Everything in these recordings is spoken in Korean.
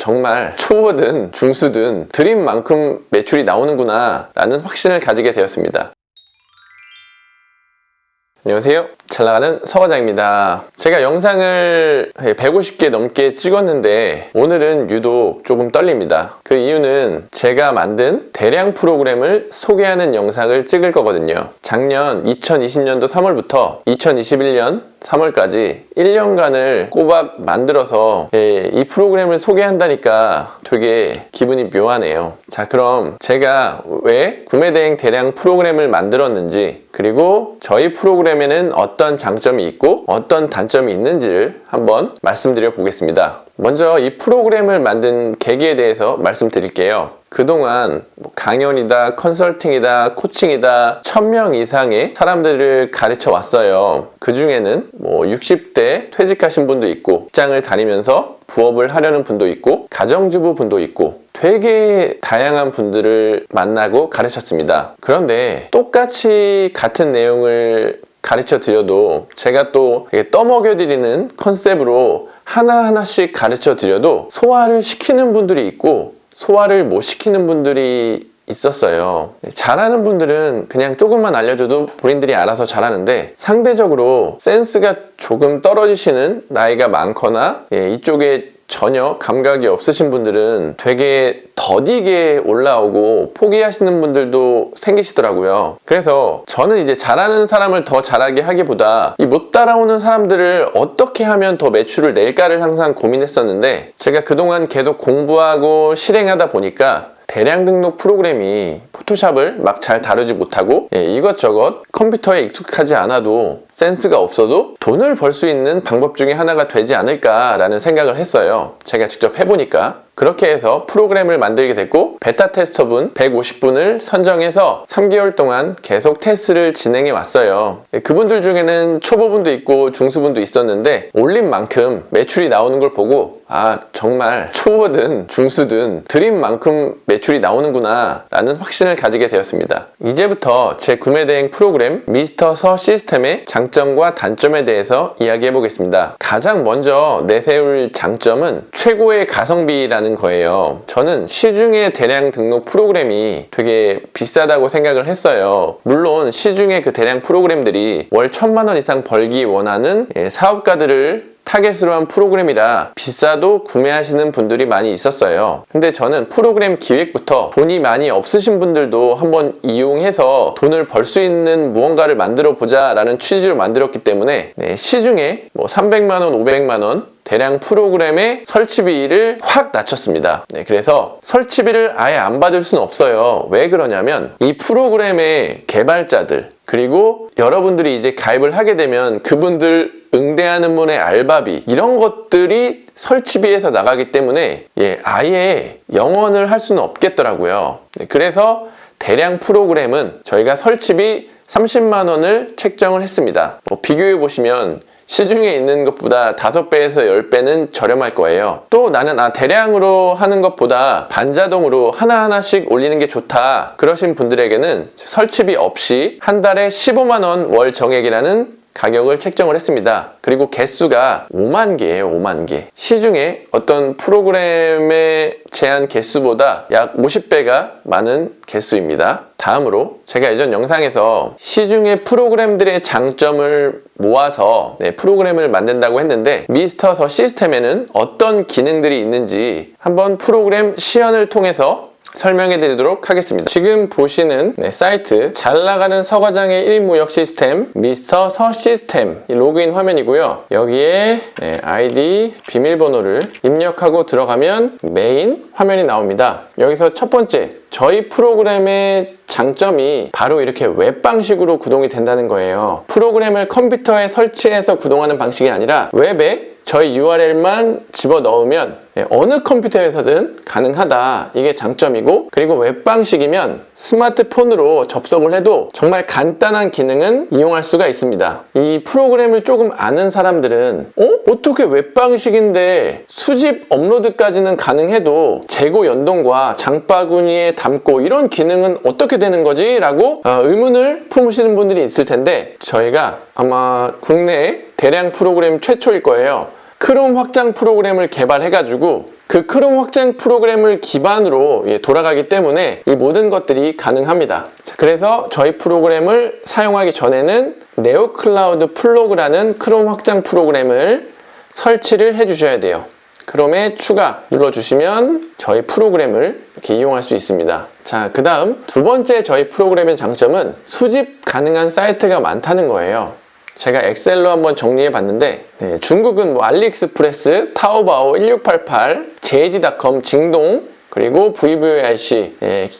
정말 초보든 중수든 드린 만큼 매출이 나오는구나 라는 확신을 가지게 되었습니다. 안녕하세요, 잘나가는 서과장입니다. 제가 영상을 150개 넘게 찍었는데 오늘은 유독 조금 떨립니다. 그 이유는 제가 만든 대량 프로그램을 소개하는 영상을 찍을 거거든요. 작년 2020년도 3월부터 2021년 3월까지 1년간을 꼬박 만들어서 이 프로그램을 소개한다니까 되게 기분이 묘하네요. 자, 그럼 제가 왜 구매대행 대량 프로그램을 만들었는지, 그리고 저희 프로그램에는 어떤 장점이 있고 어떤 단점이 있는지를 한번 말씀드려 보겠습니다. 먼저 이 프로그램을 만든 계기에 대해서 말씀드릴게요. 그동안 강연이다, 컨설팅이다, 코칭이다 1000명 이상의 사람들을 가르쳐 왔어요. 그 중에는 60대 퇴직하신 분도 있고, 직장을 다니면서 부업을 하려는 분도 있고, 가정주부 분도 있고, 되게 다양한 분들을 만나고 가르쳤습니다. 그런데 똑같이 같은 내용을 가르쳐 드려도, 제가 또 떠먹여 드리는 컨셉으로 하나하나씩 가르쳐 드려도 소화를 시키는 분들이 있고 소화를 못 시키는 분들이 있었어요. 잘하는 분들은 그냥 조금만 알려줘도 본인들이 알아서 잘하는데, 상대적으로 센스가 조금 떨어지시는, 나이가 많거나 이쪽에 전혀 감각이 없으신 분들은 되게 더디게 올라오고 포기하시는 분들도 생기시더라고요. 그래서 저는 이제 잘하는 사람을 더 잘하게 하기보다 이 못 따라오는 사람들을 어떻게 하면 더 매출을 낼까를 항상 고민했었는데, 제가 그동안 계속 공부하고 실행하다 보니까 대량 등록 프로그램이 포토샵을 막 잘 다루지 못하고 이것저것 컴퓨터에 익숙하지 않아도, 센스가 없어도 돈을 벌 수 있는 방법 중에 하나가 되지 않을까라는 생각을 했어요. 제가 직접 해보니까. 그렇게 해서 프로그램을 만들게 됐고, 베타 테스터분 150분을 선정해서 3개월 동안 계속 테스트를 진행해 왔어요. 그분들 중에는 초보분도 있고 중수분도 있었는데, 올린 만큼 매출이 나오는 걸 보고 정말 초보든 중수든 드린 만큼 매출이 나오는구나 라는 확신을 가지게 되었습니다. 이제부터 제 구매대행 프로그램 미스터 서 시스템의 장점과 단점에 대해서 이야기해 보겠습니다. 가장 먼저 내세울 장점은 최고의 가성비라는 거예요. 저는 시중의 대량 등록 프로그램이 되게 비싸다고 생각을 했어요. 물론 시중의 그 대량 프로그램들이 월 1000만 원 이상 벌기 원하는 사업가들을 타겟으로 한 프로그램이라 비싸도 구매하시는 분들이 많이 있었어요. 근데 저는 프로그램 기획부터 돈이 많이 없으신 분들도 한번 이용해서 돈을 벌 수 있는 무언가를 만들어 보자 라는 취지로 만들었기 때문에 시중에 300만 원, 500만 원 대량 프로그램의 설치비를 확 낮췄습니다. 그래서 설치비를 아예 안 받을 수는 없어요. 왜 그러냐면 이 프로그램의 개발자들, 그리고 여러분들이 이제 가입을 하게 되면 그분들 응대하는 분의 알바비, 이런 것들이 설치비에서 나가기 때문에 아예 영원을 할 수는 없겠더라고요. 그래서 대량 프로그램은 저희가 설치비 30만 원을 책정을 했습니다. 비교해 보시면 시중에 있는 것보다 5배에서 10배는 저렴할 거예요. 또 나는 대량으로 하는 것보다 반자동으로 하나하나씩 올리는 게 좋다 그러신 분들에게는 설치비 없이 한 달에 15만 원 월 정액이라는 가격을 책정을 했습니다. 그리고 개수가 5만 개예요. 5만 개. 시중에 어떤 프로그램의 제한 개수보다 약 50배가 많은 개수입니다. 다음으로 제가 예전 영상에서 시중의 프로그램들의 장점을 모아서 프로그램을 만든다고 했는데, 미스터 서 시스템에는 어떤 기능들이 있는지 한번 프로그램 시연을 통해서 설명해 드리도록 하겠습니다. 지금 보시는 사이트 잘나가는 서과장의 1인무역 시스템 미스터 서 시스템 로그인 화면이고요. 여기에 아이디, 비밀번호를 입력하고 들어가면 메인 화면이 나옵니다. 여기서 첫 번째, 저희 프로그램의 장점이 바로 이렇게 웹 방식으로 구동이 된다는 거예요. 프로그램을 컴퓨터에 설치해서 구동하는 방식이 아니라 웹에 저희 URL만 집어넣으면 어느 컴퓨터에서든 가능하다. 이게 장점이고, 그리고 웹 방식이면 스마트폰으로 접속을 해도 정말 간단한 기능은 이용할 수가 있습니다. 이 프로그램을 조금 아는 사람들은 어떻게 웹 방식인데 수집 업로드까지는 가능해도 재고 연동과 장바구니에 담고 이런 기능은 어떻게 되는 거지? 라고 의문을 품으시는 분들이 있을 텐데, 저희가 아마 국내에 대량 프로그램 최초일 거예요. 크롬 확장 프로그램을 개발해가지고 그 그 크롬 확장 프로그램을 기반으로 돌아가기 때문에 이 모든 것들이 가능합니다. 그래서 저희 프로그램을 사용하기 전에는 네오클라우드 플로그라는 크롬 확장 프로그램을 설치를 해 주셔야 돼요. 크롬에 추가 눌러주시면 저희 프로그램을 이렇게 이용할 수 있습니다. 자, 그 다음 두 번째 저희 프로그램의 장점은 수집 가능한 사이트가 많다는 거예요. 제가 엑셀로 한번 정리해 봤는데 중국은 알리익스프레스, 타오바오, 1688, JD.com, 징동, 그리고 VVIC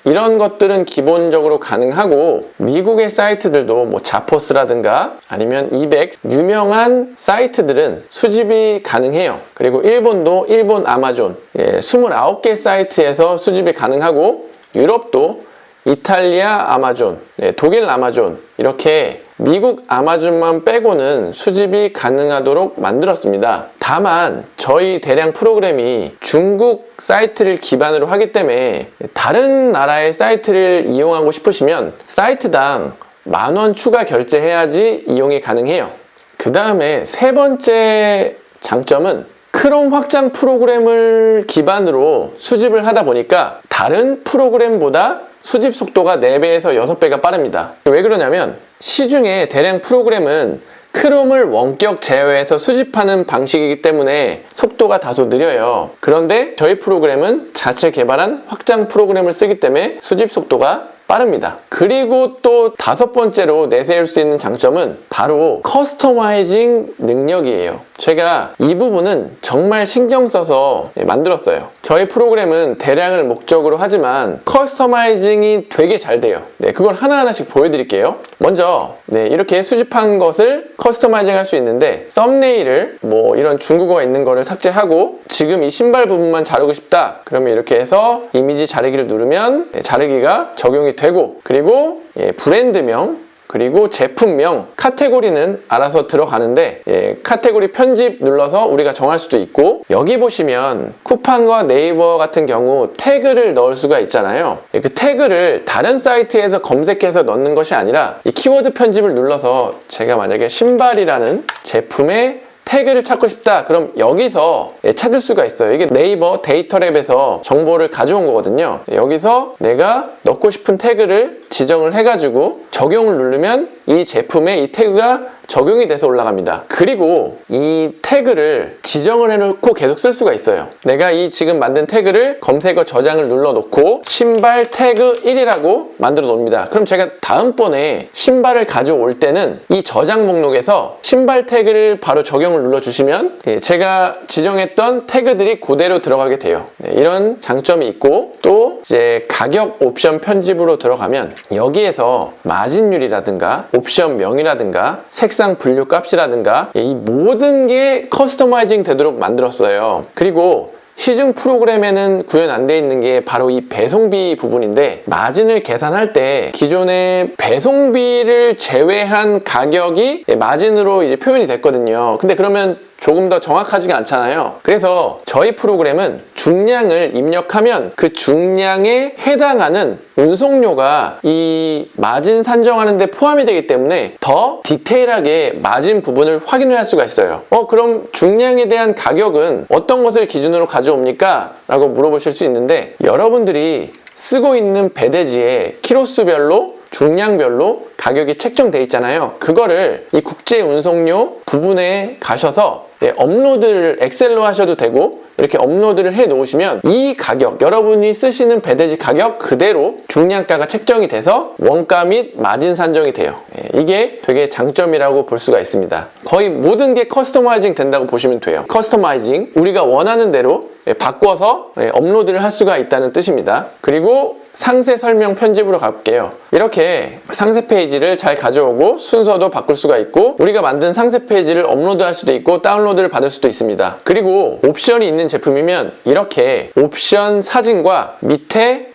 이런 것들은 기본적으로 가능하고 미국의 사이트들도 뭐 자포스라든가 아니면 이백 유명한 사이트들은 수집이 가능해요. 그리고 일본도 일본 아마존 29개 사이트에서 수집이 가능하고 유럽도 이탈리아 아마존, 독일 아마존 이렇게 미국 아마존만 빼고는 수집이 가능하도록 만들었습니다. 다만 저희 대량 프로그램이 중국 사이트를 기반으로 하기 때문에 다른 나라의 사이트를 이용하고 싶으시면 사이트당 10,000원 추가 결제해야지 이용이 가능해요. 그 다음에 세 번째 장점은 크롬 확장 프로그램을 기반으로 수집을 하다 보니까 다른 프로그램보다 수집 속도가 4배에서 6배가 빠릅니다. 왜 그러냐면 시중에 대량 프로그램은 크롬을 원격 제어해서 수집하는 방식이기 때문에 속도가 다소 느려요. 그런데 저희 프로그램은 자체 개발한 확장 프로그램을 쓰기 때문에 수집 속도가 빠릅니다. 그리고 또 다섯 번째로 내세울 수 있는 장점은 바로 커스터마이징 능력이에요. 제가 이 부분은 정말 신경 써서 만들었어요. 저희 프로그램은 대량을 목적으로 하지만 커스터마이징이 되게 잘 돼요. 그걸 하나하나씩 보여드릴게요. 먼저 이렇게 수집한 것을 커스터마이징 할 수 있는데 썸네일을 뭐 이런 중국어가 있는 거를 삭제하고 지금 이 신발 부분만 자르고 싶다 그러면 이렇게 해서 이미지 자르기를 누르면 자르기가 적용이 되고 그리고 브랜드명 그리고 제품명, 카테고리는 알아서 들어가는데 카테고리 편집 눌러서 우리가 정할 수도 있고 여기 보시면 쿠팡과 네이버 같은 경우 태그를 넣을 수가 있잖아요. 그 태그를 다른 사이트에서 검색해서 넣는 것이 아니라 이 키워드 편집을 눌러서 제가 만약에 신발이라는 제품의 태그를 찾고 싶다 그럼 여기서 찾을 수가 있어요. 이게 네이버 데이터랩에서 정보를 가져온 거거든요. 여기서 내가 넣고 싶은 태그를 지정을 해가지고 적용을 누르면 이 제품에 이 태그가 적용이 돼서 올라갑니다. 그리고 이 태그를 지정을 해놓고 계속 쓸 수가 있어요. 내가 이 지금 만든 태그를 검색어 저장을 눌러놓고 신발 태그 1이라고 만들어 놓습니다. 그럼 제가 다음번에 신발을 가져올 때는 이 저장 목록에서 신발 태그를 바로 적용을 눌러주시면 제가 지정했던 태그들이 그대로 들어가게 돼요. 이런 장점이 있고 또 이제 가격 옵션 편집으로 들어가면 여기에서 마진율이라든가 옵션 명이라든가 색상 분류 값이라든가 이 모든 게 커스터마이징 되도록 만들었어요. 그리고 시중 프로그램에는 구현 안 돼 있는 게 바로 이 배송비 부분인데 마진을 계산할 때 기존의 배송비를 제외한 가격이 마진으로 이제 표현이 됐거든요. 근데 그러면 조금 더 정확하지가 않잖아요. 그래서 저희 프로그램은 중량을 입력하면 그 중량에 해당하는 운송료가 이 마진 산정하는 데 포함이 되기 때문에 더 디테일하게 마진 부분을 확인을 할 수가 있어요. 그럼 중량에 대한 가격은 어떤 것을 기준으로 가져옵니까? 라고 물어보실 수 있는데 여러분들이 쓰고 있는 배대지에 키로수별로 중량별로 가격이 책정돼 있잖아요. 그거를 이 국제 운송료 부분에 가셔서 업로드를 엑셀로 하셔도 되고 이렇게 업로드를 해 놓으시면 이 가격, 여러분이 쓰시는 배대지 가격 그대로 중량가가 책정이 돼서 원가 및 마진 산정이 돼요. 이게 되게 장점이라고 볼 수가 있습니다. 거의 모든 게 커스터마이징 된다고 보시면 돼요. 커스터마이징, 우리가 원하는 대로 바꿔서 업로드를 할 수가 있다는 뜻입니다. 그리고 상세 설명 편집으로 갈게요. 이렇게 상세 페이지를 잘 가져오고 순서도 바꿀 수가 있고 우리가 만든 상세 페이지를 업로드할 수도 있고 다운로드를 받을 수도 있습니다. 그리고 옵션이 있는 제품이면 이렇게 옵션 사진과 밑에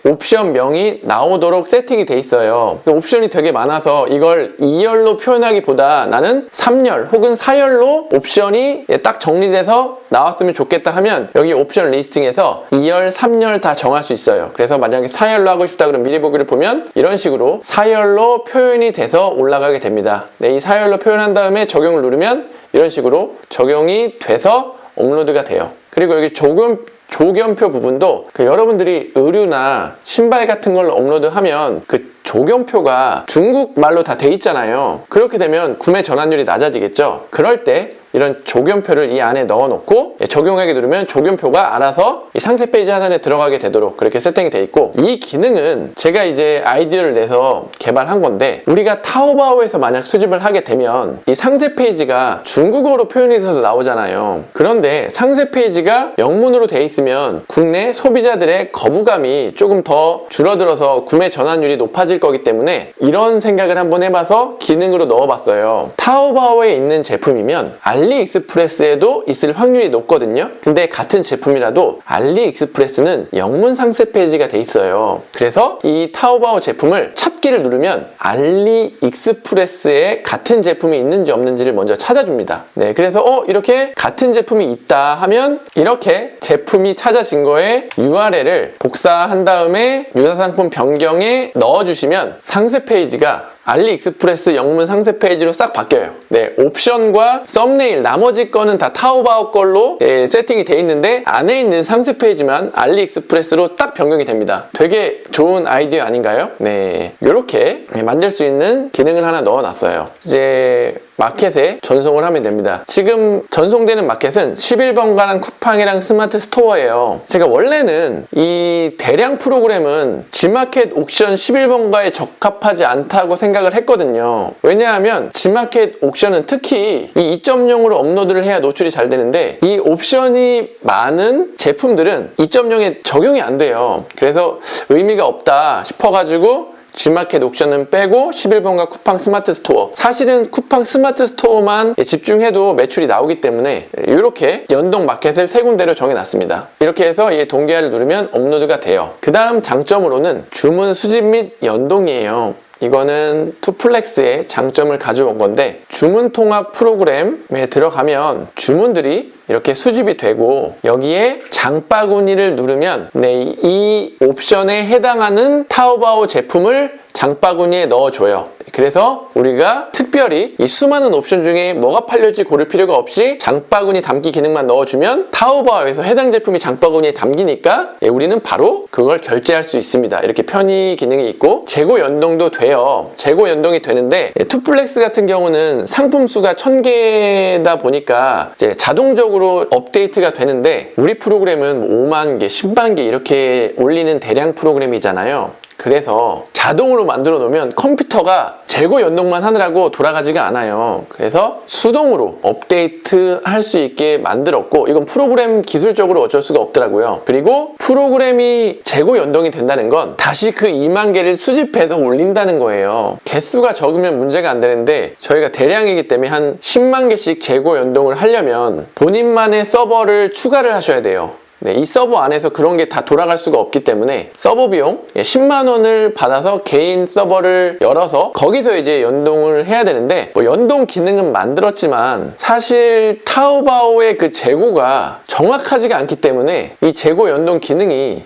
옵션명이 나오도록 세팅이 돼 있어요. 옵션이 되게 많아서 이걸 2열로 표현하기보다 나는 3열 혹은 4열로 옵션이 딱 정리돼서 나왔으면 좋겠다 하면 여기 옵션 리스팅에서 2열, 3열 다 정할 수 있어요. 그래서 만약에 4열로 하고 싶다 그러면 미리 보기를 보면 이런 식으로 4열로 표현이 돼서 올라가게 됩니다. 이 4열로 표현한 다음에 적용을 누르면 이런 식으로 적용이 돼서 업로드가 돼요. 그리고 여기 조금 조견표 부분도 여러분들이 의류나 신발 같은 걸 업로드하면 그 조견표가 중국말로 다 돼 있잖아요. 그렇게 되면 구매 전환율이 낮아지겠죠. 그럴 때 이런 조견표를 이 안에 넣어놓고 적용하게 누르면 조견표가 알아서 이 상세 페이지 하단에 들어가게 되도록 그렇게 세팅이 돼 있고, 이 기능은 제가 이제 아이디어를 내서 개발한 건데, 우리가 타오바오에서 만약 수집을 하게 되면 이 상세 페이지가 중국어로 표현이 있어서 나오잖아요. 그런데 상세 페이지가 영문으로 돼 있으면 국내 소비자들의 거부감이 조금 더 줄어들어서 구매 전환율이 높아질 거기 때문에 이런 생각을 한번 해봐서 기능으로 넣어봤어요. 타오바오에 있는 제품이면 알리익스프레스에도 있을 확률이 높거든요. 근데 같은 제품이라도 알리익스프레스는 영문 상세 페이지가 돼 있어요. 그래서 이 타오바오 제품을 찾기를 누르면 알리익스프레스에 같은 제품이 있는지 없는지를 먼저 찾아줍니다. 네, 그래서 이렇게 같은 제품이 있다 하면 이렇게 제품이 찾아진 거에 URL을 복사한 다음에 유사상품 변경에 넣어주시면 상세 페이지가 알리익스프레스 영문 상세 페이지로 싹 바뀌어요. 네, 옵션과 썸네일 나머지 거는 다 타오바오 걸로 세팅이 돼 있는데 안에 있는 상세 페이지만 알리익스프레스로 딱 변경이 됩니다. 되게 좋은 아이디어 아닌가요? 네, 이렇게 만들 수 있는 기능을 하나 넣어놨어요. 이제 마켓에 전송을 하면 됩니다. 지금 전송되는 마켓은 11번가랑 쿠팡이랑 스마트 스토어예요. 제가 원래는 이 대량 프로그램은 G마켓 옥션 11번가에 적합하지 않다고 생각을 했거든요. 왜냐하면 G마켓 옥션은 특히 이 2.0으로 업로드를 해야 노출이 잘 되는데, 이 옵션이 많은 제품들은 2.0에 적용이 안 돼요. 그래서 의미가 없다 싶어가지고 G마켓 옥션은 빼고 11번가 쿠팡 스마트 스토어, 사실은 쿠팡 스마트 스토어만 집중해도 매출이 나오기 때문에 이렇게 연동 마켓을 세 군데로 정해놨습니다. 이렇게 해서 이 동기화를 누르면 업로드가 돼요. 그 다음 장점으로는 주문 수집 및 연동이에요. 이거는 투플렉스의 장점을 가져온 건데, 주문 통합 프로그램에 들어가면 주문들이 이렇게 수집이 되고 여기에 장바구니를 누르면 이 옵션에 해당하는 타오바오 제품을 장바구니에 넣어줘요. 그래서 우리가 특별히 이 수많은 옵션 중에 뭐가 팔릴지 고를 필요가 없이 장바구니 담기 기능만 넣어주면 타오바오에서 해당 제품이 장바구니에 담기니까 우리는 바로 그걸 결제할 수 있습니다. 이렇게 편의 기능이 있고 재고 연동도 돼요. 재고 연동이 되는데 투플렉스 같은 경우는 상품 수가 1000개다 보니까 이제 자동적으로 업데이트가 되는데, 우리 프로그램은 5만 개, 10만 개 이렇게 올리는 대량 프로그램이잖아요. 그래서 자동으로 만들어 놓으면 컴퓨터가 재고 연동만 하느라고 돌아가지가 않아요. 그래서 수동으로 업데이트 할 수 있게 만들었고, 이건 프로그램 기술적으로 어쩔 수가 없더라고요. 그리고 프로그램이 재고 연동이 된다는 건 다시 그 2만 개를 수집해서 올린다는 거예요. 개수가 적으면 문제가 안 되는데 저희가 대량이기 때문에 한 10만 개씩 재고 연동을 하려면 본인만의 서버를 추가를 하셔야 돼요. 네, 이 서버 안에서 그런 게 다 돌아갈 수가 없기 때문에 서버 비용 10만 원을 받아서 개인 서버를 열어서 거기서 이제 연동을 해야 되는데, 연동 기능은 만들었지만 사실 타오바오의 그 재고가 정확하지가 않기 때문에 이 재고 연동 기능이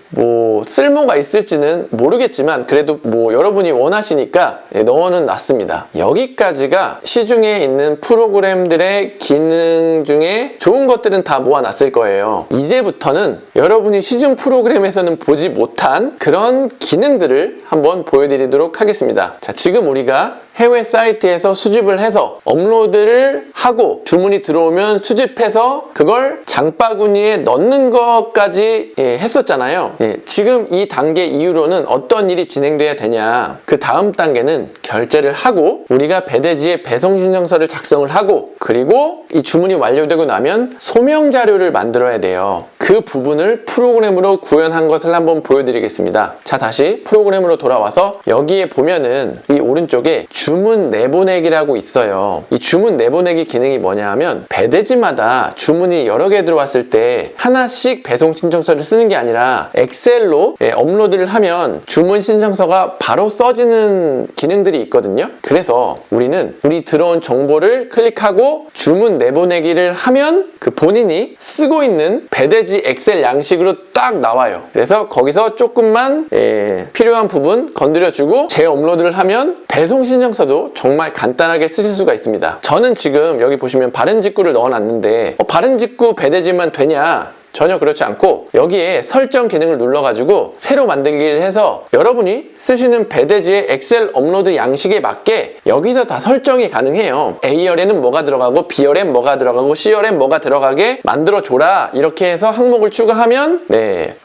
쓸모가 있을지는 모르겠지만 그래도 여러분이 원하시니까 넣어는 놨습니다. 여기까지가 시중에 있는 프로그램들의 기능 중에 좋은 것들은 다 모아놨을 거예요. 이제부터는 여러분이 시중 프로그램에서는 보지 못한 그런 기능들을 한번 보여드리도록 하겠습니다. 자, 지금 우리가 해외 사이트에서 수집을 해서 업로드를 하고 주문이 들어오면 수집해서 그걸 장바구니에 넣는 것까지 했었잖아요. 지금 이 단계 이후로는 어떤 일이 진행돼야 되냐, 그 다음 단계는 결제를 하고 우리가 배대지에 배송 신청서를 작성을 하고, 그리고 이 주문이 완료되고 나면 소명 자료를 만들어야 돼요. 그 부분을 프로그램으로 구현한 것을 한번 보여드리겠습니다. 자, 다시 프로그램으로 돌아와서 여기에 보면은 이 오른쪽에 주문 내보내기라고 있어요. 이 주문 내보내기 기능이 뭐냐 하면, 배대지마다 주문이 여러 개 들어왔을 때 하나씩 배송 신청서를 쓰는 게 아니라 엑셀로 업로드를 하면 주문 신청서가 바로 써지는 기능들이 있거든요. 그래서 우리는 우리 들어온 정보를 클릭하고 주문 내보내기를 하면 그 본인이 쓰고 있는 배대지 엑셀 양식으로 딱 나와요. 그래서 거기서 조금만 필요한 부분 건드려주고 재업로드를 하면 배송 신청서도 정말 간단하게 쓰실 수가 있습니다. 저는 지금 여기 보시면 바른 직구를 넣어놨는데 바른 직구 배대지만 되냐? 전혀 그렇지 않고 여기에 설정 기능을 눌러가지고 새로 만들기를 해서 여러분이 쓰시는 배대지의 엑셀 업로드 양식에 맞게 여기서 다 설정이 가능해요. A열에는 뭐가 들어가고 B열엔 뭐가 들어가고 C열엔 뭐가 들어가게 만들어줘라 이렇게 해서 항목을 추가하면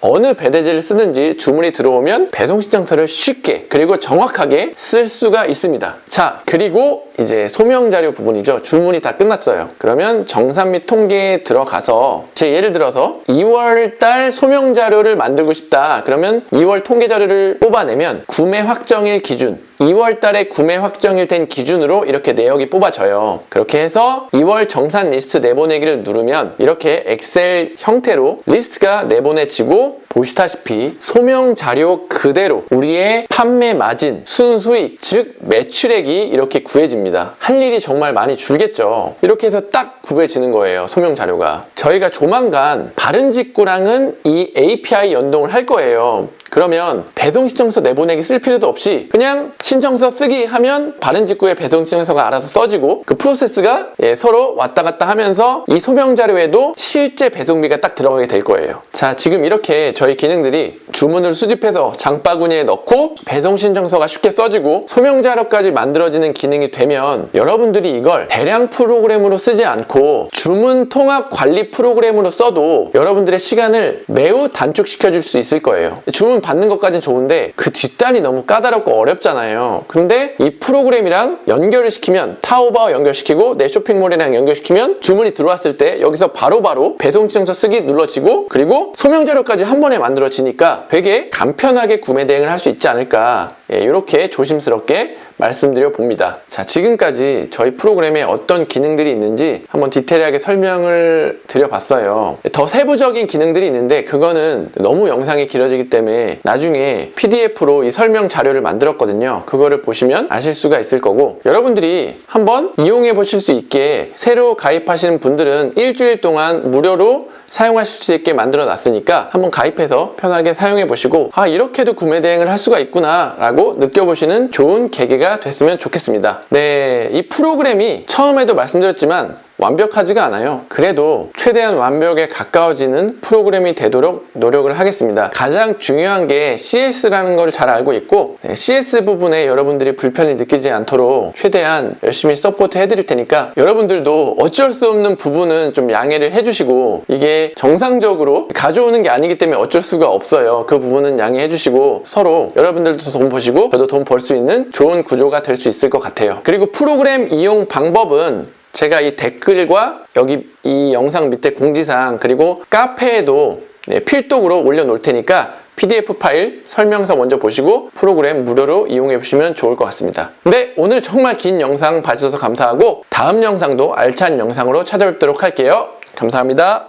어느 배대지를 쓰는지 주문이 들어오면 배송 신청서를 쉽게 그리고 정확하게 쓸 수가 있습니다. 자, 그리고 이제 소명 자료 부분이죠. 주문이 다 끝났어요. 그러면 정산 및 통계에 들어가서 제 예를 들어서 2월 달 소명 자료를 만들고 싶다. 그러면 2월 통계 자료를 뽑아내면 구매 확정일 기준 2월 달에 구매 확정일 된 기준으로 이렇게 내역이 뽑아져요. 그렇게 해서 2월 정산 리스트 내보내기를 누르면 이렇게 엑셀 형태로 리스트가 내보내지고 보시다시피 소명 자료 그대로 우리의 판매 마진, 순수익, 즉 매출액이 이렇게 구해집니다. 할 일이 정말 많이 줄겠죠. 이렇게 해서 딱 구해지는 거예요. 소명 자료가. 저희가 조만간 바른직구랑은 이 API 연동을 할 거예요. 그러면 배송 신청서 내보내기 쓸 필요도 없이 그냥 신청서 쓰기 하면 바른직구의 배송 신청서가 알아서 써지고 그 프로세스가 서로 왔다 갔다 하면서 이 소명 자료에도 실제 배송비가 딱 들어가게 될 거예요. 자, 지금 이렇게 저희 기능들이 주문을 수집해서 장바구니에 넣고 배송 신청서가 쉽게 써지고 소명 자료까지 만들어지는 기능이 되면 여러분들이 이걸 대량 프로그램으로 쓰지 않고 주문 통합 관리 프로그램으로 써도 여러분들의 시간을 매우 단축시켜 줄 수 있을 거예요. 주문 받는 것까지는 좋은데 그 뒷단이 너무 까다롭고 어렵잖아요. 근데 이 프로그램이랑 연결을 시키면 타오바오 연결시키고 내 쇼핑몰이랑 연결시키면 주문이 들어왔을 때 여기서 바로바로 배송 신청서 쓰기 눌러지고 그리고 소명 자료까지 한 번에 만들어지니까 되게 간편하게 구매 대행을 할 수 있지 않을까 이렇게 조심스럽게 말씀드려 봅니다. 자, 지금까지 저희 프로그램에 어떤 기능들이 있는지 한번 디테일하게 설명을 드려봤어요. 더 세부적인 기능들이 있는데 그거는 너무 영상이 길어지기 때문에 나중에 PDF로 이 설명 자료를 만들었거든요. 그거를 보시면 아실 수가 있을 거고 여러분들이 한번 이용해 보실 수 있게 새로 가입하시는 분들은 일주일 동안 무료로 사용하실 수 있게 만들어 놨으니까 한번 가입해서 편하게 사용해 보시고 아, 이렇게도 구매 대행을 할 수가 있구나 라고 느껴보시는 좋은 계기가 됐으면 좋겠습니다. 네, 이 프로그램이 처음에도 말씀드렸지만 완벽하지가 않아요. 그래도 최대한 완벽에 가까워지는 프로그램이 되도록 노력을 하겠습니다. 가장 중요한 게 CS라는 걸 잘 알고 있고 CS 부분에 여러분들이 불편을 느끼지 않도록 최대한 열심히 서포트 해드릴 테니까 여러분들도 어쩔 수 없는 부분은 좀 양해를 해주시고 이게 정상적으로 가져오는 게 아니기 때문에 어쩔 수가 없어요. 그 부분은 양해해 주시고 서로 여러분들도 돈 버시고 저도 돈 벌 수 있는 좋은 구조가 될 수 있을 것 같아요. 그리고 프로그램 이용 방법은 제가 이 댓글과 여기 이 영상 밑에 공지사항 그리고 카페에도 필독으로 올려놓을 테니까 PDF 파일 설명서 먼저 보시고 프로그램 무료로 이용해 보시면 좋을 것 같습니다. 네, 오늘 정말 긴 영상 봐주셔서 감사하고 다음 영상도 알찬 영상으로 찾아뵙도록 할게요. 감사합니다.